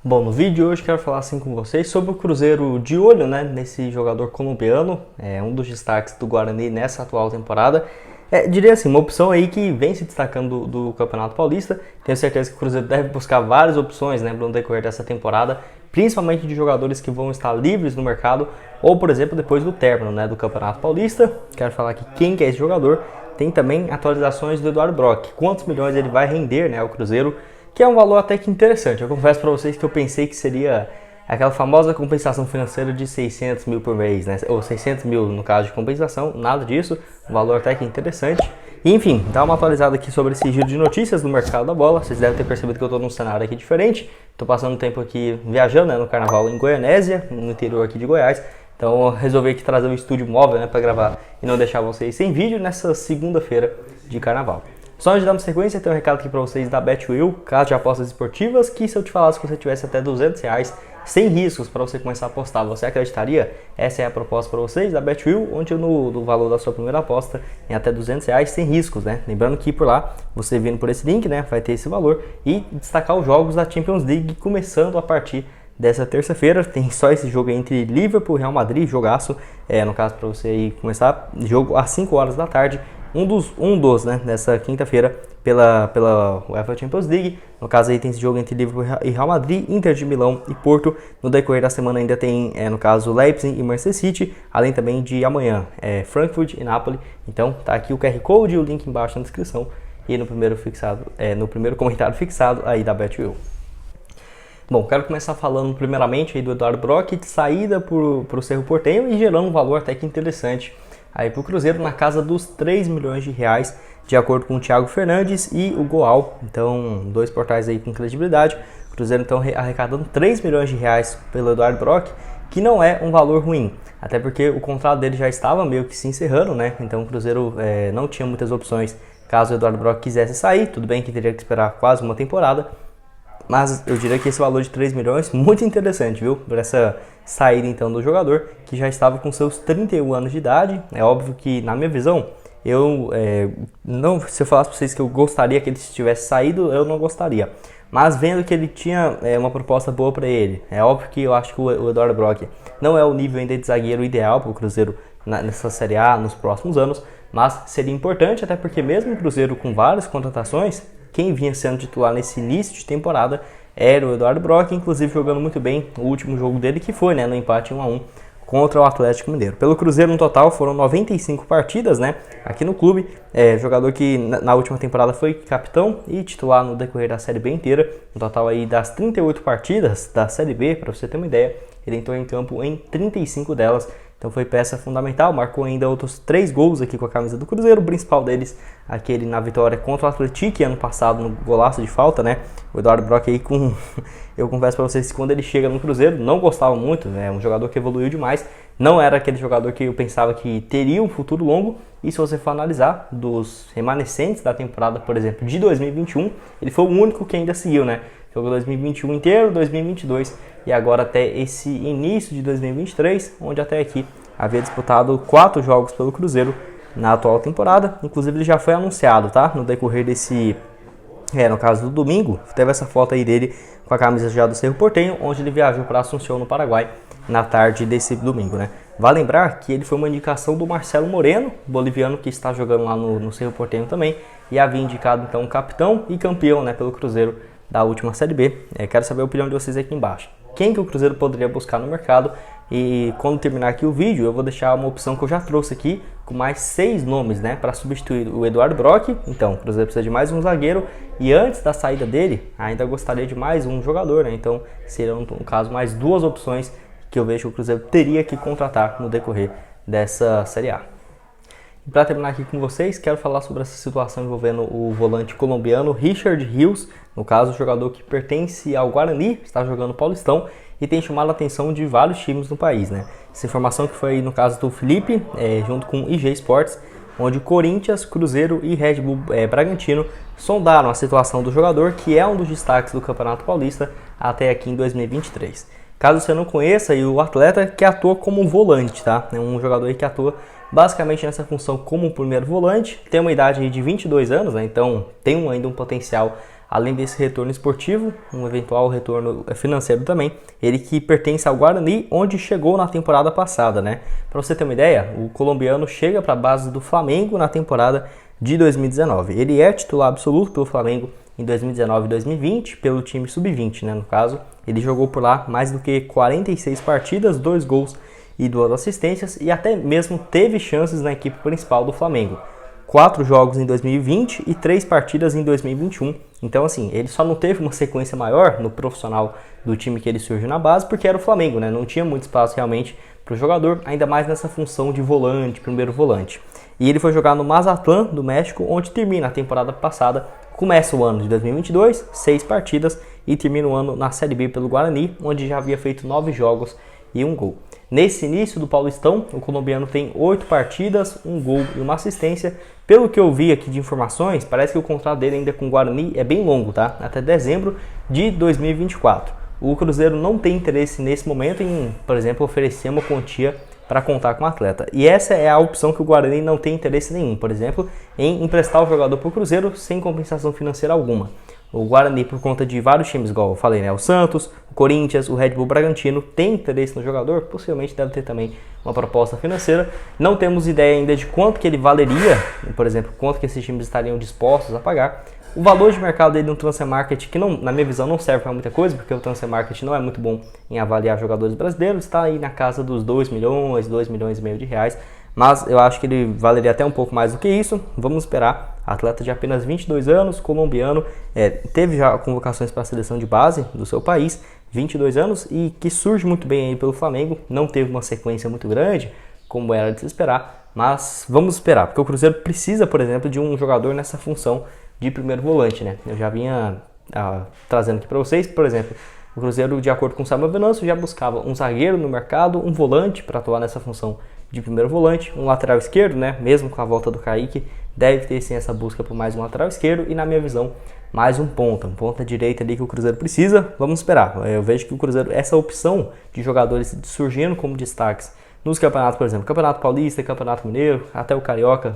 Bom, no vídeo de hoje quero falar assim com vocês sobre o Cruzeiro de olho, né, nesse jogador colombiano, um dos destaques do Guarani nessa atual temporada. Diria assim, uma opção aí que vem se destacando do Campeonato Paulista. Tenho certeza que o Cruzeiro deve buscar várias opções, né, no decorrer dessa temporada, principalmente de jogadores que vão estar livres no mercado ou, por exemplo, depois do término, né, do Campeonato Paulista. Quero falar aqui quem que é esse jogador. Tem também atualizações do Eduardo Brock, quantos milhões ele vai render, né, ao Cruzeiro, que é um valor até que interessante. Eu confesso para vocês que eu pensei que seria aquela famosa compensação financeira de 600 mil por mês, né? Ou 600 mil no caso de compensação, nada disso, um valor até que interessante. E, enfim, dá uma atualizada aqui sobre esse giro de notícias do mercado da bola. Vocês devem ter percebido que eu estou num cenário aqui diferente. Estou passando tempo aqui viajando, né, no carnaval em Goianésia, no interior aqui de Goiás. Então eu resolvi aqui trazer um estúdio móvel, né, para gravar e não deixar vocês sem vídeo nessa segunda-feira de carnaval. Só antes de darmos sequência, tem um recado aqui para vocês da BetWill, casa de apostas esportivas, que se eu te falasse que você tivesse até R$200 sem riscos para você começar a apostar, você acreditaria? Essa é a proposta para vocês da BetWill, onde no valor da sua primeira aposta em até R$200 sem riscos, né? Lembrando que por lá, você vindo por esse link, né, vai ter esse valor e destacar os jogos da Champions League começando a partir dessa terça-feira. Tem só esse jogo entre Liverpool e Real Madrid, jogaço, no caso para você aí começar, jogo às 5 horas da tarde. Um dos, né, nessa quinta-feira pela UEFA Champions League. No caso aí tem esse jogo entre Liverpool e Real Madrid, Inter de Milão e Porto. No decorrer da semana ainda tem, no caso, Leipzig e Manchester City, além também de amanhã, Frankfurt e Napoli. Então tá aqui o QR Code e o link embaixo na descrição e no primeiro comentário fixado aí da BetWill. Bom, quero começar falando primeiramente aí do Eduardo Brock, de saída para o Cerro Porteño e gerando um valor até que interessante aí para o Cruzeiro na casa dos 3 milhões de reais, de acordo com o Thiago Fernandes e o Goal. Então, dois portais aí com credibilidade. O Cruzeiro então arrecadando 3 milhões de reais pelo Eduardo Brock, que não é um valor ruim, até porque o contrato dele já estava meio que se encerrando, né? Então o Cruzeiro não tinha muitas opções caso o Eduardo Brock quisesse sair. Tudo bem que teria que esperar quase uma temporada, mas eu diria que esse valor de 3 milhões, muito interessante, viu? Por essa saída então do jogador, que já estava com seus 31 anos de idade. É óbvio que, na minha visão, se eu falasse para vocês que eu gostaria que ele tivesse saído, eu não gostaria. Mas vendo que ele tinha uma proposta boa para ele, é óbvio que eu acho que o Eduardo Brock não é o nível ainda de zagueiro ideal para o Cruzeiro nessa Série A nos próximos anos, mas seria importante, até porque mesmo o Cruzeiro com várias contratações, quem vinha sendo titular nesse início de temporada era o Eduardo Brock, inclusive jogando muito bem o último jogo dele, que foi, né, no empate 1-1 contra o Atlético Mineiro. Pelo Cruzeiro, no total, foram 95 partidas, né, aqui no clube. Jogador que na última temporada foi capitão e titular no decorrer da Série B inteira. No total aí das 38 partidas da Série B, para você ter uma ideia, ele entrou em campo em 35 delas. Então foi peça fundamental, marcou ainda outros 3 gols aqui com a camisa do Cruzeiro, o principal deles, aquele na vitória contra o Atlético ano passado, no golaço de falta, né? O Eduardo Brock aí eu confesso para vocês que quando ele chega no Cruzeiro, não gostava muito, né? Um jogador que evoluiu demais, não era aquele jogador que eu pensava que teria um futuro longo, e se você for analisar, dos remanescentes da temporada, por exemplo, de 2021, ele foi o único que ainda seguiu, né? Jogou 2021 inteiro, 2022 e agora até esse início de 2023, onde até aqui havia disputado 4 jogos pelo Cruzeiro na atual temporada. Inclusive ele já foi anunciado, tá? No decorrer desse, no caso do domingo, teve essa foto aí dele com a camisa já do Cerro Porteño, onde ele viajou para Asunción, no Paraguai, na tarde desse domingo, né? Vale lembrar que ele foi uma indicação do Marcelo Moreno, boliviano, que está jogando lá no Cerro Porteño também, e havia indicado então o capitão e campeão, né, pelo Cruzeiro da última Série B. Quero saber a opinião de vocês aqui embaixo. Quem que o Cruzeiro poderia buscar no mercado? E quando terminar aqui o vídeo, eu vou deixar uma opção que eu já trouxe aqui, com mais 6 nomes, né, para substituir o Eduardo Brock. Então, o Cruzeiro precisa de mais um zagueiro, e antes da saída dele, ainda gostaria de mais um jogador, né? Então, seriam, no caso, mais 2 opções que eu vejo que o Cruzeiro teria que contratar no decorrer dessa Série A. E para terminar aqui com vocês, quero falar sobre essa situação envolvendo o volante colombiano Richard Rios, no caso, o jogador que pertence ao Guarani, está jogando Paulistão e tem chamado a atenção de vários times no país, né? Essa informação que foi no caso do Felipe, junto com o IG Sports, onde Corinthians, Cruzeiro e Red Bull Bragantino sondaram a situação do jogador, que é um dos destaques do Campeonato Paulista até aqui em 2023. Caso você não conheça, o atleta que atua como volante, tá? É um jogador aí que atua basicamente nessa função como primeiro volante, tem uma idade de 22 anos, né? Então tem ainda um potencial além desse retorno esportivo, um eventual retorno financeiro também, ele que pertence ao Guarani, onde chegou na temporada passada, né? Para você ter uma ideia, o colombiano chega para a base do Flamengo na temporada de 2019. Ele é titular absoluto pelo Flamengo em 2019 e 2020, pelo time sub-20, né? No caso, ele jogou por lá mais do que 46 partidas, 2 gols e 2 assistências, e até mesmo teve chances na equipe principal do Flamengo. 4 jogos em 2020 e 3 partidas em 2021. Então, assim, ele só não teve uma sequência maior no profissional do time que ele surgiu na base, porque era o Flamengo, né? Não tinha muito espaço realmente para o jogador, ainda mais nessa função de volante, primeiro volante. E ele foi jogar no Mazatlán, do México, onde termina a temporada passada. Começa o ano de 2022, 6 partidas, e termina o ano na Série B pelo Guarani, onde já havia feito 9 jogos e 1 gol. Nesse início do Paulistão, o colombiano tem 8 partidas, 1 gol e 1 assistência. Pelo que eu vi aqui de informações, parece que o contrato dele ainda com o Guarani é bem longo, tá? Até dezembro de 2024. O Cruzeiro não tem interesse nesse momento em, por exemplo, oferecer uma quantia para contar com o atleta. E essa é a opção que o Guarani não tem interesse nenhum, por exemplo, em emprestar o jogador para o Cruzeiro sem compensação financeira alguma. O Guarani, por conta de vários times, igual eu falei, né? O Santos, o Corinthians, o Red Bull Bragantino, tem interesse no jogador, possivelmente deve ter também uma proposta financeira. Não temos ideia ainda de quanto que ele valeria, por exemplo, quanto que esses times estariam dispostos a pagar. O valor de mercado dele no Transfer Market, que não, na minha visão não serve para muita coisa, porque o Transfer Market não é muito bom em avaliar jogadores brasileiros, está aí na casa dos 2 milhões, 2 milhões e meio de reais. Mas eu acho que ele valeria até um pouco mais do que isso. Vamos esperar. Atleta de apenas 22 anos, colombiano, teve já convocações para a seleção de base do seu país, 22 anos, e que surge muito bem aí pelo Flamengo. Não teve uma sequência muito grande, como era de se esperar, mas vamos esperar, porque o Cruzeiro precisa, por exemplo, de um jogador nessa função de primeiro volante, né? Eu já vinha trazendo aqui para vocês, por exemplo, o Cruzeiro, de acordo com o Samuel Venâncio, já buscava um zagueiro no mercado, um volante para atuar nessa função de primeiro volante, um lateral esquerdo, né? Mesmo com a volta do Kaique, deve ter sim essa busca por mais um lateral esquerdo e, na minha visão, mais um ponta direita ali que o Cruzeiro precisa. Vamos esperar. Eu vejo que o Cruzeiro, essa opção de jogadores surgindo como destaques nos campeonatos, por exemplo, Campeonato Paulista, Campeonato Mineiro, até o Carioca,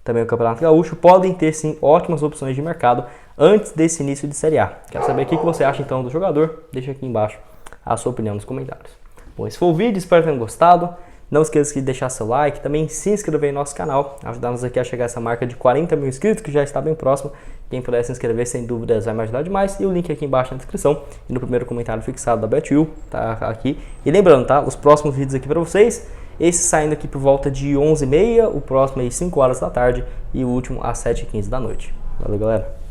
também o Campeonato Gaúcho, podem ter sim ótimas opções de mercado antes desse início de Série A. Quero saber o que você acha então do jogador? Deixa aqui embaixo a sua opinião nos comentários. Bom, esse foi o vídeo, espero que tenham gostado. Não esqueça de deixar seu like, também se inscrever em nosso canal, ajudar-nos aqui a chegar a essa marca de 40 mil inscritos, que já está bem próximo. Quem puder se inscrever, sem dúvidas, vai me ajudar demais. E o link aqui embaixo na descrição e no primeiro comentário fixado da BetWill, tá aqui. E lembrando, tá, os próximos vídeos aqui para vocês, esse saindo aqui por volta de 11h30, o próximo aí 5 horas da tarde e o último às 7h15 da noite. Valeu, galera!